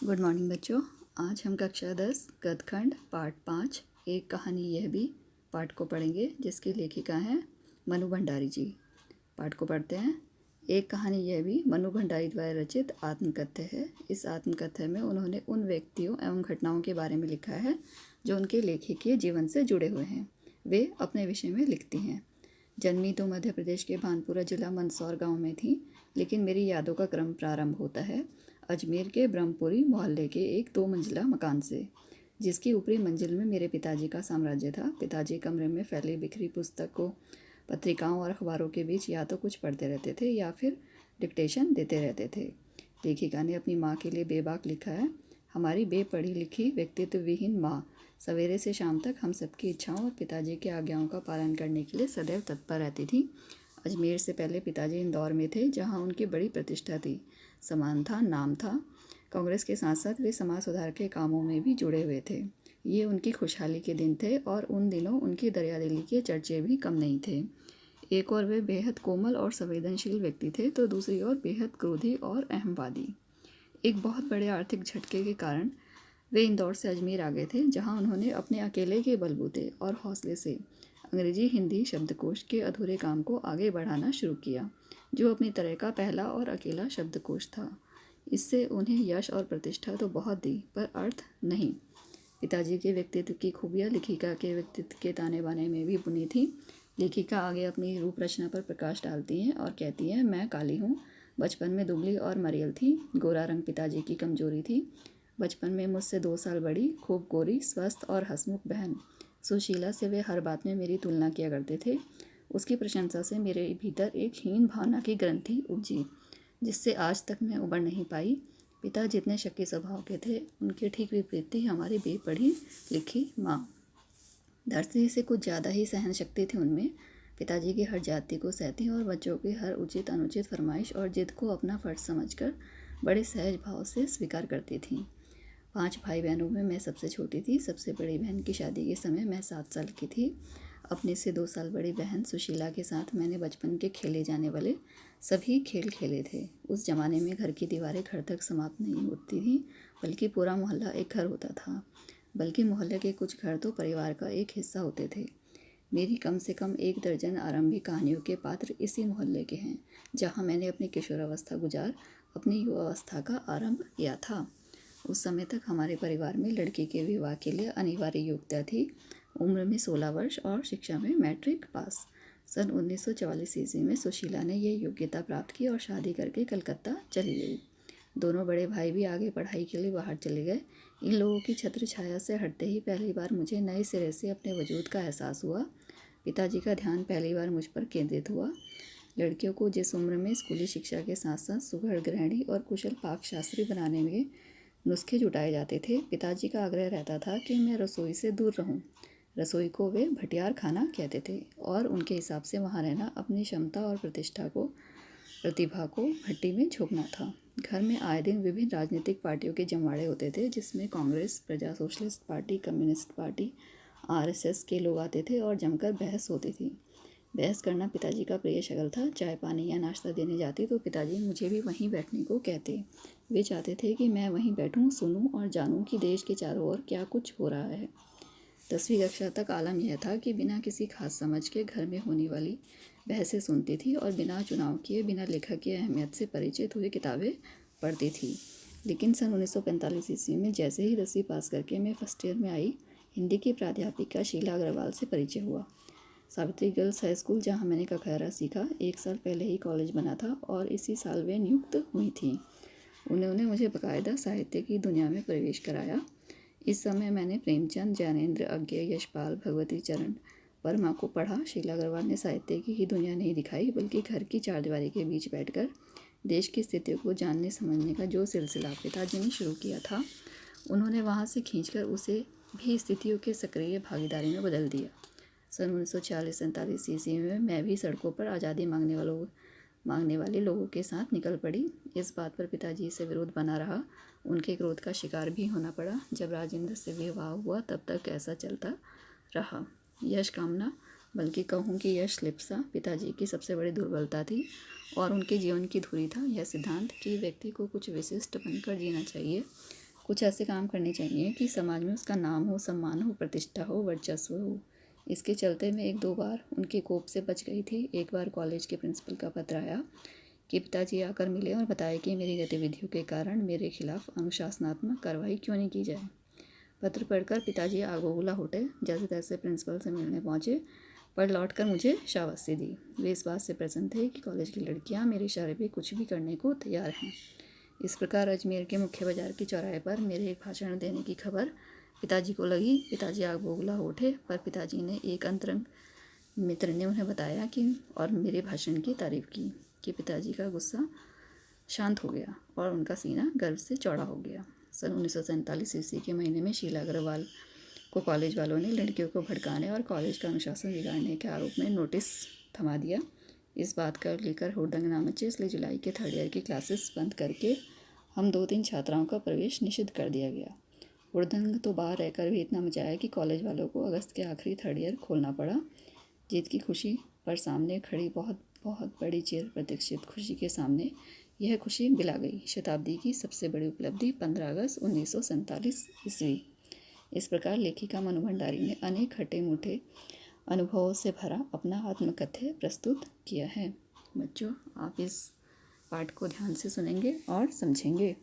Good morning बच्चों। आज हम कक्षा 10 गद्यखंड पाठ 5 एक कहानी यह भी पाठ को पढ़ेंगे, जिसकी लेखिका हैं मनु भंडारी जी। पाठ को पढ़ते हैं। एक कहानी यह भी मनु भंडारी द्वारा रचित आत्मकथ्य है। इस आत्मकथ्य में उन्होंने उन व्यक्तियों एवं घटनाओं के बारे में लिखा है जो उनके लेखकीय जीवन से जुड़े हुए हैं। वे अपने विषय में लिखती हैं। जन्मी तो मध्य प्रदेश के भानपुरा जिला मंदसौर गाँव में थी, लेकिन मेरी यादों का क्रम प्रारंभ होता है अजमेर के ब्रह्मपुरी मोहल्ले के एक 2 मंजिला मकान से, जिसकी ऊपरी मंजिल में मेरे पिताजी का साम्राज्य था। पिताजी कमरे में फैली बिखरी पुस्तकों, पत्रिकाओं और अखबारों के बीच या तो कुछ पढ़ते रहते थे या फिर डिक्टेशन देते रहते थे। लेखिका ने अपनी माँ के लिए बेबाक लिखा है, हमारी बेपढ़ी लिखी व्यक्तित्व विहीन माँ सवेरे से शाम तक हम सबकी इच्छाओं और पिताजी की आज्ञाओं का पालन करने के लिए सदैव तत्पर रहती थी। अजमेर से पहले पिताजी इंदौर में थे, जहाँ उनकी बड़ी प्रतिष्ठा थी, सम्मान था, नाम था। कांग्रेस के साथ साथ वे समाज सुधार के कामों में भी जुड़े हुए थे। ये उनकी खुशहाली के दिन थे और उन दिनों उनकी दरियादिली के चर्चे भी कम नहीं थे। एक और वे बेहद कोमल और संवेदनशील व्यक्ति थे, तो दूसरी ओर बेहद क्रोधी और अहमवादी। एक बहुत बड़े आर्थिक झटके के कारण वे इंदौर से अजमेर आ गए थे, जहाँ उन्होंने अपने अकेले के बलबूते और हौसले से अंग्रेजी हिंदी शब्दकोश के अधूरे काम को आगे बढ़ाना शुरू किया, जो अपनी तरह का पहला और अकेला शब्दकोश था। इससे उन्हें यश और प्रतिष्ठा तो बहुत दी, पर अर्थ नहीं। पिताजी के व्यक्तित्व की खूबियाँ लेखिका के व्यक्तित्व के ताने बाने में भी बुनी थी। लेखिका आगे अपनी रूप रचना पर प्रकाश डालती हैं और कहती हैं, मैं काली हूँ, बचपन में दुबली और मरियल थी। गोरा रंग पिताजी की कमजोरी थी। बचपन में मुझसे 2 साल बड़ी, खूब गोरी, स्वस्थ और हंसमुख बहन सुशीला से वे हर बात में मेरी तुलना किया करते थे। उसकी प्रशंसा से मेरे भीतर एक हीन भावना की ग्रंथि उपजी, जिससे आज तक मैं उबर नहीं पाई। पिता जितने शक्की स्वभाव के थे, उनके ठीक विपरीत थी हमारी बेपढ़ी लिखी माँ। धरती से कुछ ज़्यादा ही सहन शक्ति थी उनमें। पिताजी की हर जाति को सहती और बच्चों की हर उचित अनुचित फरमाइश और जिद को अपना फर्ज समझकर बड़े सहज भाव से स्वीकार करती थीं। 5 भाई बहनों में मैं सबसे छोटी थी। सबसे बड़ी बहन की शादी के समय मैं 7 साल की थी। अपने से 2 साल बड़ी बहन सुशीला के साथ मैंने बचपन के खेले जाने वाले सभी खेल खेले थे। उस जमाने में घर की दीवारें घर तक समाप्त नहीं होती थीं, बल्कि पूरा मोहल्ला एक घर होता था। बल्कि मोहल्ले के कुछ घर तो परिवार का एक हिस्सा होते थे। मेरी कम से कम 1 दर्जन आरंभिक कहानियों के पात्र इसी मोहल्ले के हैं, जहाँ मैंने अपनी किशोरावस्था गुजार अपनी युवावस्था का आरंभ किया था। उस समय तक हमारे परिवार में लड़की के विवाह के लिए अनिवार्य योग्यता थी, उम्र में 16 वर्ष और शिक्षा में मैट्रिक पास। सन 1944 ईस्वी में सुशीला ने यह योग्यता प्राप्त की और शादी करके कलकत्ता चली गई। दोनों बड़े भाई भी आगे पढ़ाई के लिए बाहर चले गए। इन लोगों की छत्र छाया से हटते ही पहली बार मुझे नए सिरे से अपने वजूद का एहसास हुआ। पिताजी का ध्यान पहली बार मुझ पर केंद्रित हुआ। लड़कियों को जिस उम्र में स्कूली शिक्षा के साथ साथ सुघड़ गृहिणी और कुशल पाकशास्त्री बनाने में नुस्खे जुटाए जाते थे, पिताजी का आग्रह रहता था कि मैं रसोई से दूर रहूं। रसोई को वे भटियार खाना कहते थे और उनके हिसाब से वहां रहना अपनी क्षमता और प्रतिभा को भट्टी में झोंकना था। घर में आए दिन विभिन्न राजनीतिक पार्टियों के जमवाड़े होते थे, जिसमें कांग्रेस, प्रजा socialist party, communist party, RSS के लोग आते थे और जमकर बहस होती थी। बहस करना पिताजी का प्रिय शगल था। चाय पानी या नाश्ता देने जाती तो पिताजी मुझे भी वहीं बैठने को कहते। वे चाहते थे कि मैं वहीं बैठूं, सुनूं और जानूं कि देश के चारों ओर क्या कुछ हो रहा है। 10वीं कक्षा तक आलम यह था कि बिना किसी खास समझ के घर में होने वाली बहसें सुनती थी और बिना चुनाव किए, बिना लेखक की अहमियत से परिचित हुए किताबें पढ़ती थी। लेकिन सन 1945 ईस्वी में जैसे ही 10वीं पास करके मैं फर्स्ट ईयर में आई, हिंदी की प्राध्यापिका शीला अग्रवाल से परिचय हुआ। सावित्री गर्ल्स हाई स्कूल, जहाँ मैंने कखहरा सीखा, 1 साल पहले ही कॉलेज बना था और इसी साल वे नियुक्त हुई थी। उन्होंने मुझे बाकायदा साहित्य की दुनिया में प्रवेश कराया। इस समय मैंने प्रेमचंद, ज्ञानेंद्र, अज्ञे, यशपाल, भगवती चरण वर्मा को पढ़ा। शीला अग्रवाल ने साहित्य की ही दुनिया नहीं दिखाई, बल्कि घर की चारदीवारी के बीच बैठकर देश की स्थितियों को जानने समझने का जो सिलसिला पिताजी ने शुरू किया था, उन्होंने वहाँ से खींचकर उसे भी स्थितियों के सक्रिय भागीदारी में बदल दिया। सन 1946-47 ईस्वी में मैं भी सड़कों पर आज़ादी मांगने वाले लोगों के साथ निकल पड़ी। इस बात पर पिताजी से विरोध बना रहा। उनके क्रोध का शिकार भी होना पड़ा। जब राजेंद्र से विवाह हुआ तब तक ऐसा चलता रहा। यश कामना, बल्कि कहूँ कि यश लिप्सा पिताजी की सबसे बड़ी दुर्बलता थी और उनके जीवन की धुरी था। यह सिद्धांत कि व्यक्ति को कुछ विशिष्ट बनकर जीना चाहिए, कुछ ऐसे काम करने चाहिए कि समाज में उसका नाम हो, सम्मान हो, प्रतिष्ठा हो, वर्चस्व हो। इसके चलते मैं 1-2 बार उनके कोप से बच गई थी। एक बार कॉलेज के प्रिंसिपल का पत्र आया कि पिताजी आकर मिले और बताया कि मेरी गतिविधियों के कारण मेरे खिलाफ अनुशासनात्मक कार्रवाई क्यों नहीं की जाए। पत्र पढ़कर पिताजी आग बबूला उठे। जैसे तैसे प्रिंसिपल से मिलने पहुँचे, पर लौटकर मुझे शाबाशी दी। वे इस बात से प्रसन्न थे कि कॉलेज की लड़कियां मेरे इशारे पे कुछ भी करने को तैयार हैं। इस प्रकार अजमेर के मुख्य बाजार के चौराहे पर मेरे एक भाषण देने की खबर पिताजी को लगी। पिताजी आग बबूला उठे, पर पिताजी ने एक अंतरंग मित्र ने उन्हें बताया कि और मेरे भाषण की तारीफ की कि पिताजी का गुस्सा शांत हो गया और उनका सीना गर्व से चौड़ा हो गया। सन 1947 ईस्वी के महीने में शीला अग्रवाल को कॉलेज वालों ने लड़कियों को भड़काने और कॉलेज का अनुशासन बिगाड़ने के आरोप में नोटिस थमा दिया। इस बात का लेकर हुड़दंग ना मचे, इसलिए जुलाई के 3rd ईयर की क्लासेस बंद करके हम 2-3 छात्राओं का प्रवेश निषिद्ध कर दिया गया। हुड़दंग तो बाहर रहकर भी इतना मचाया कि कॉलेज वालों को अगस्त के आखिरी 3rd ईयर खोलना पड़ा। जीत की खुशी पर सामने खड़ी बहुत बहुत बड़ी चिर प्रतीक्षित खुशी के सामने यह खुशी बिला गई। शताब्दी की सबसे बड़ी उपलब्धि 15 अगस्त 1947 ईस्वी। इस प्रकार लेखिका मनु भंडारी ने अनेक खट्टे मीठे अनुभवों से भरा अपना आत्मकथ्य प्रस्तुत किया है। बच्चों, आप इस पाठ को ध्यान से सुनेंगे और समझेंगे।